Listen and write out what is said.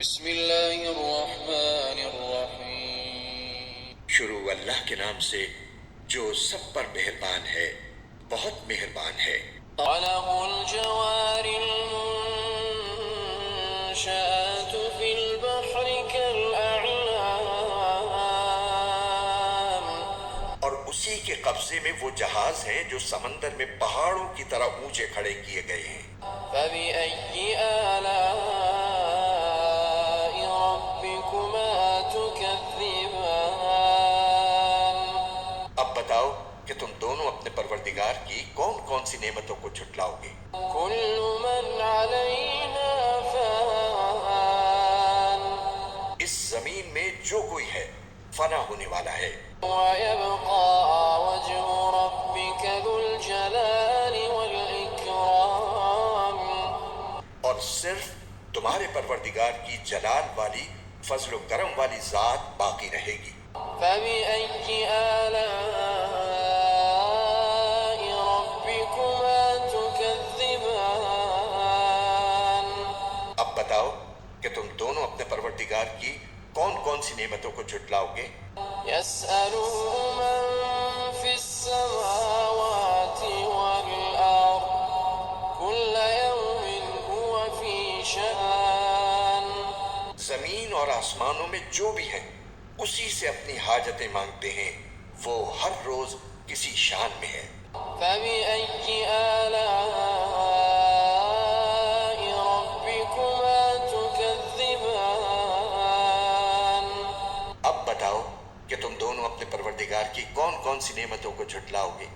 بسم اللہ الرحمن الرحیم۔ شروع اللہ کے نام سے جو سب پر مہربان ہے، بہت مہربان ہے۔ خلق الجوار المنشآت في البحر كالأعلام۔ اور اسی کے قبضے میں وہ جہاز ہیں جو سمندر میں پہاڑوں کی طرح اونچے کھڑے کیے گئے ہیں۔ فبأي آلاء ربكما تكذبان۔ اب بتاؤ کہ تم دونوں اپنے پروردگار کی کون کون سی نعمتوں کو جھٹلاؤ گے؟ كل من عليها فان۔ اس زمین میں جو کوئی ہے فنا ہونے والا ہے، ويبقى وجه ربك ذو الجلال والإكرام۔ اور صرف تمہارے پروردگار کی جلال والی، فضل و کرم والی ذات باقی رہے گی۔ فبأي آلاء ربكما تكذبان۔ اب بتاؤ کہ تم دونوں اپنے پروردگار کی کون کون سی نعمتوں کو جھٹلاؤ گے؟ يسأله من في السماوات والأرض كل يوم هو في شأن۔ زمین اور آسمانوں میں جو بھی ہیں اسی سے اپنی حاجتیں مانگتے ہیں، وہ ہر روز کسی شان میں ہے۔ فبأي آلاء ربكما تكذبان۔ اب بتاؤ کہ تم دونوں اپنے پروردگار کی کون کون سی نعمتوں کو جھٹلاؤ گے؟